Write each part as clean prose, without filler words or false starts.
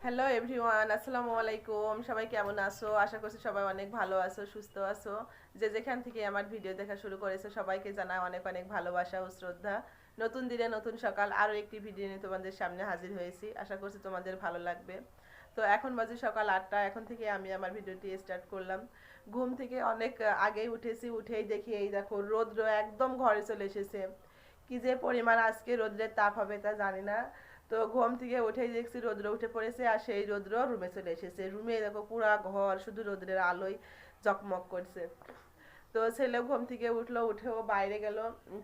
Hello everyone, আসসালামু আলাইকুম। সবাই কেমন আছো? আশা করছি সবাই অনেক ভালো আছো, সুস্থ আছো। যে যেখান থেকে আমার ভিডিও দেখা শুরু করেছে সবাইকে জানাই অনেক অনেক ভালোবাসা ও শ্রদ্ধা। নতুন দিনে নতুন সকাল, আরও একটি ভিডিও নিয়ে তোমাদের সামনে হাজির হয়েছি। আশা করছি তোমাদের ভালো লাগবে। তো এখন বাজে সকাল 8টা, এখন থেকে আমি আমার ভিডিওটি স্টার্ট করলাম। ঘুম থেকে অনেক আগেই উঠেছি, উঠেই দেখি এই দেখো রৌদ্র একদম ঘরে চলে এসেছে। কি যে পরিমাণ আজকে রোদ্রের তাপ হবে তা জানি না। তো ঘুম থেকে উঠেই দেখছি রৌদ্র উঠে পড়েছে, আর সেই রৌদ্র রুমে চলে এসেছে। রুমে দেখো পুরা ঘর শুধু রৌদ্রের আলোয় জকমক করছে। তো ছেলে ঘুম থেকে উঠলো, উঠেও বাইরে গেল।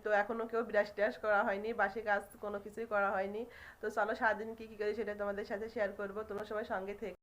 তো এখনো কেউ ব্রাশ ট্রাশ করা হয়নি, বাসি কাজ কোনো কিছুই করা হয়নি। তো চলো সারাদিন কি কি করি সেটা তোমাদের সাথে শেয়ার করবো, তোমরা সবাই সঙ্গে থেকে।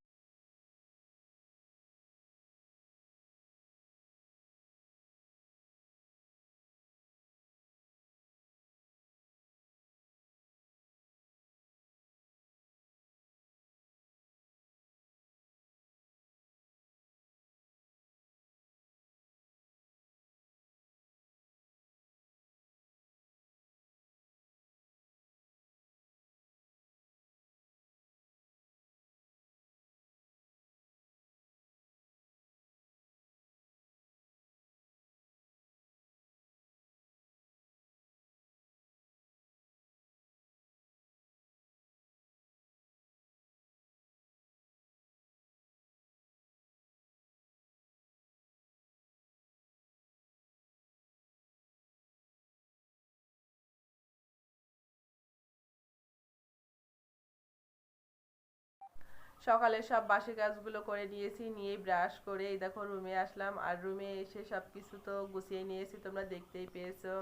সকালে সব বাসি কাজগুলো করে নিয়েছি, নিয়ে ব্রাশ করে এই দেখো রুমে আসলাম। আর রুমে এসে সব কিছু তো গুছিয়ে নিয়েছি, তোমরা দেখতেই পেয়েছো।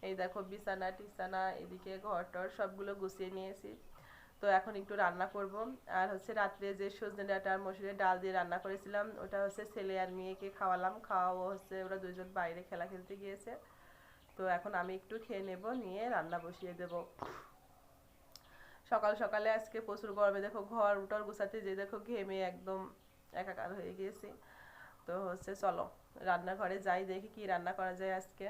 এই দেখো বিছানা টিছানা, এদিকে ঘর টর সবগুলো গুছিয়ে নিয়েছি। তো এখন একটু রান্না করব। আর হচ্ছে রাত্রে যে সজনে ডাঁটা আর মসুরের ডাল দিয়ে রান্না করেছিলাম, ওটা হচ্ছে ছেলে আর মেয়েকে খাওয়ালাম। খাওয়াবো হচ্ছে, ওরা দুজন বাইরে খেলা খেলতে গিয়েছে। তো এখন আমি একটু খেয়ে নেব, নিয়ে রান্না বসিয়ে দেব। সকাল সকালে আজকে প্রচুর গরমে দেখো ঘর উটর গুছাতে যে দেখো ঘেমে একদম একাকার হয়ে গিয়েছি। তো হচ্ছে চলো রান্নাঘরে যাই, দেখি কি রান্না করা যায় আজকে।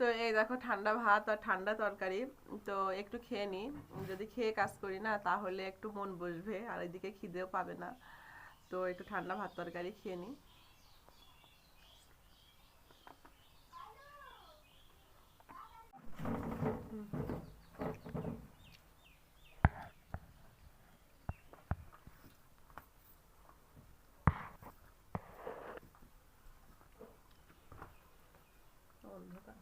তো এই দেখো ঠান্ডা ভাত আর ঠান্ডা তরকারি। তো একটু খেয়ে নিই, যদি খেয়ে কাজ করি না তাহলে একটু মন বসবে, আর এদিকে খিদেও পাবে না। তো একটু ঠান্ডা ভাত তরকারি খেয়ে নিই। অন্ধকার।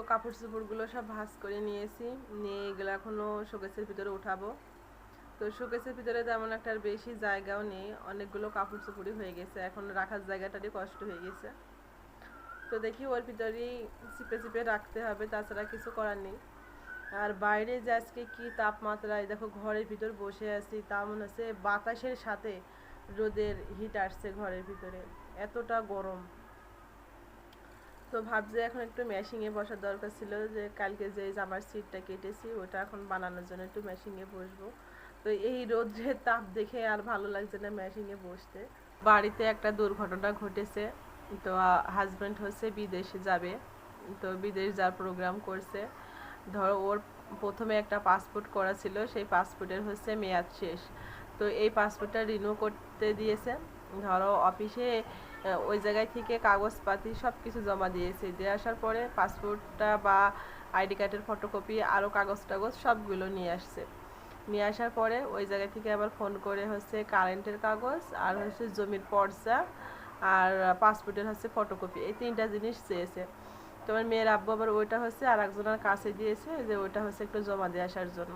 কাপড় চোপড়গুলো সব ভাঁজ করে নিয়েছি, নিয়ে এগুলো এখনও শোকেসের ভিতরে উঠাবো। তো শোকেসের ভিতরে তেমন একটা আর বেশি জায়গাও নেই, অনেকগুলো কাপড় চোপড়ই হয়ে গেছে, এখন রাখার জায়গাটারই কষ্ট হয়ে গেছে। তো দেখি ওর ভিতরেই চিপে চিপে রাখতে হবে, তাছাড়া কিছু করার নেই। আর বাইরে যে আজকে কি তাপমাত্রায় দেখো, ঘরের ভিতর বসে আছি, তা মনে হচ্ছে বাতাসের সাথে রোদের হিট আসছে ঘরের ভিতরে, এতটা গরম। তো ভাবছি এখন একটু মেশিনে বসার দরকার ছিল, যে কালকে যে জামার সিটটা কেটেছি ওটা এখন বানানোর জন্য একটু মেশিনে বসবো। তো এই রোদ্রের তাপ দেখে আর ভালো লাগছে না মেশিনে বসতে। বাড়িতে একটা দুর্ঘটনা ঘটেছে। তো হাজব্যান্ড হচ্ছে বিদেশে যাবে, তো বিদেশ যাওয়ার প্রোগ্রাম করছে। ধরো ওর প্রথমে একটা পাসপোর্ট করা ছিল, সেই পাসপোর্টের হচ্ছে মেয়াদ শেষ। তো এই পাসপোর্টটা রিনিউ করতে দিয়েছে। ধরো অফিসে ওই জায়গায় থেকে কাগজপাতি সব কিছু জমা দিয়েছে, দিয়ে আসার পরে পাসপোর্টটা বা আইডি কার্ডের ফটোকপি আরও কাগজ টাগজ সবগুলো নিয়ে আসছে। নিয়ে আসার পরে ওই জায়গা থেকে আবার ফোন করে হচ্ছে কারেন্টের কাগজ আর হচ্ছে জমির পর্চা আর পাসপোর্টের হচ্ছে ফটোকপি, এই 3টা জিনিস চেয়েছে। তোমার মেয়ের আব্বু আবার ওইটা হচ্ছে আর একজনের কাছে দিয়েছে, যে ওইটা হচ্ছে একটু জমা দিয়ে আসার জন্য।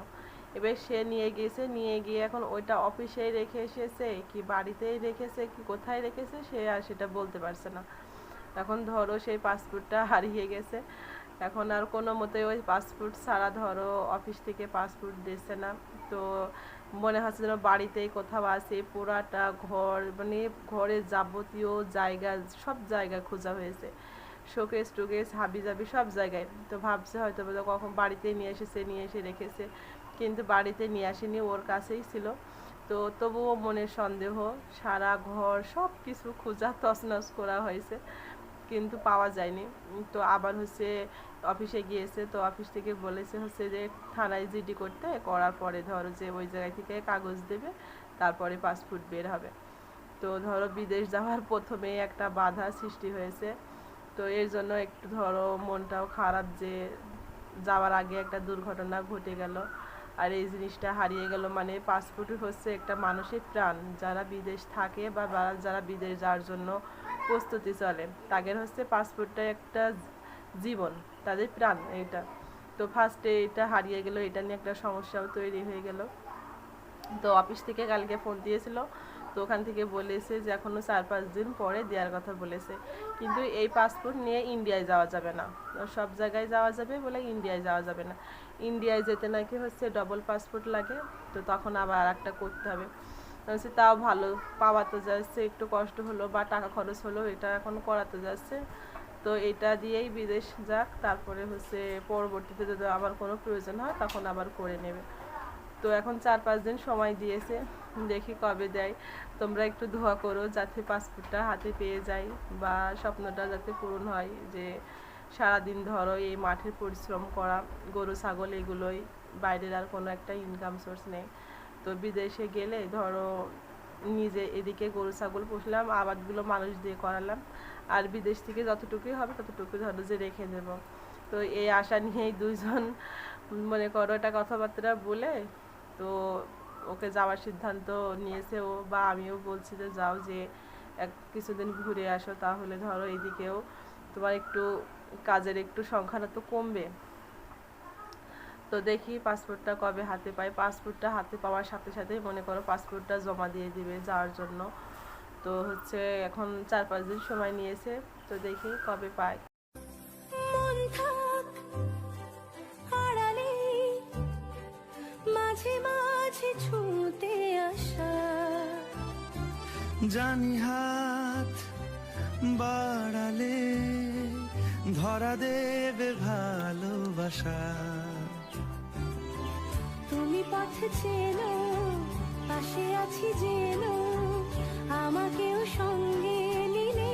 এবার সে নিয়ে গিয়েছে, নিয়ে গিয়ে এখন ওইটা অফিসেই রেখে এসেছে কি বাড়িতেই রেখেছে কি কোথায় রেখেছে সে আর সেটা বলতে পারছে না। এখন ধরো সেই পাসপোর্টটা হারিয়ে গেছে, এখন আর কোনো মতে ওই পাসপোর্ট ছাড়া ধরো অফিস থেকে পাসপোর্ট দিচ্ছে না। তো মনে হচ্ছে যেন বাড়িতেই কোথাও আছে, পুরাটা ঘর মানে ঘরের যাবতীয় জায়গা সব জায়গায় খোঁজা হয়েছে, শোকেস টোকেস হাবি জাবি সব জায়গায়। তো ভাবছে হয়তো কখন বাড়িতে নিয়ে এসেছে, নিয়ে এসে রেখেছে, কিন্তু বাড়িতে নিয়ে আসেনি, ওর কাছেই ছিল। তো তবুও মনের সন্দেহ, সারা ঘর সব কিছু খোঁজা তছনছ করা হয়েছে, কিন্তু পাওয়া যায়নি। তো আবার হচ্ছে অফিসে গিয়েছে, তো অফিস থেকে বলেছে হচ্ছে যে থানায় জিডি করতে, করার পরে ধরো যে ওই জায়গা থেকে কাগজ দেবে, তারপরে পাসপোর্ট বের হবে। তো ধরো বিদেশ যাওয়ার প্রথমে একটা বাধা সৃষ্টি হয়েছে, তো এর জন্য একটু ধরো মনটাও খারাপ, যে যাওয়ার আগে একটা দুর্ঘটনা ঘটে গেল আর এই জিনিসটা হারিয়ে গেল। মানে পাসপোর্ট হচ্ছে একটা মানুষের প্রাণ, যারা বিদেশ থাকে বা যারা বিদেশ যাওয়ার জন্য প্রস্তুতি চলে, তাদের হচ্ছে পাসপোর্টটা একটা জীবন, তাদের প্রাণ এইটা। তো ফার্স্টে এটা হারিয়ে গেল, এটা নিয়ে একটা সমস্যাও তৈরি হয়ে গেল। তো অফিস থেকে কালকে ফোন দিয়েছিল, তো ওখান থেকে বলেছে যে এখনও 4-5 দিন পরে দেওয়ার কথা বলেছে, কিন্তু এই পাসপোর্ট নিয়ে ইন্ডিয়ায় যাওয়া যাবে না, সব জায়গায় যাওয়া যাবে বলে ইন্ডিয়ায় যাওয়া যাবে না। ইন্ডিয়ায় যেতে নাকি হচ্ছে ডবল পাসপোর্ট লাগে, তো তখন আবার একটা করতে হবে। হচ্ছে তাও ভালো, পাওয়া তো যাচ্ছে, একটু কষ্ট হলো বা টাকা খরচ হলো, এটা এখন করাতে যাচ্ছে। তো এটা দিয়েই বিদেশ যাক, তারপরে হচ্ছে পরবর্তীতে যদি আবার কোনো প্রয়োজন হয় তখন আবার করে নেবে। তো এখন 4-5 দিন সময় দিয়েছে, দেখি কবে দেয়। তোমরা একটু দোয়া করো যাতে পাসপোর্টটা হাতে পেয়ে যাই, বা স্বপ্নটা যাতে পূরণ হয়, যে সারাদিন ধরো এই মাঠের পরিশ্রম করা, গরু ছাগল এগুলোই, বাইরের আর কোনো একটা ইনকাম সোর্স নেই। তো বিদেশে গেলে ধরো নিজে এদিকে গরু ছাগল পুষলাম, আবাদগুলো মানুষ দিয়ে করালাম, আর বিদেশ থেকে যতটুকুই হবে ততটুকু ধরো যে রেখে দেব। তো এই আশা নিয়েই দুইজন মনে করো এটা কথাবার্তা বলে, তো ওকে যাওয়ার সিদ্ধান্ত নিয়েছে ও, বা আমিও বলছি যে যাও, যে কিছুদিন ঘুরে আসো, তাহলে ধরো এদিকেও তোমার একটু কাজের একটু সংখ্যাটা তো কমবে। তো দেখি পাসপোর্টটা কবে হাতে পাই, পাসপোর্টটা হাতে পাওয়ার সাথে সাথে মনে করো পাসপোর্টটা জমা দিয়ে দিবে যাওয়ার জন্য। তো হচ্ছে এখন 4-5 দিন সময় নিয়েছে, তো দেখি কবে পাই। মাঝে মাঝে ছুটে আসা, জানি হাত বাড়ালে ধরা দেবে ভালোবাসা। তুমি পথ চেনো, পাশে আছি জেনো, আমাকেও সঙ্গে নিলে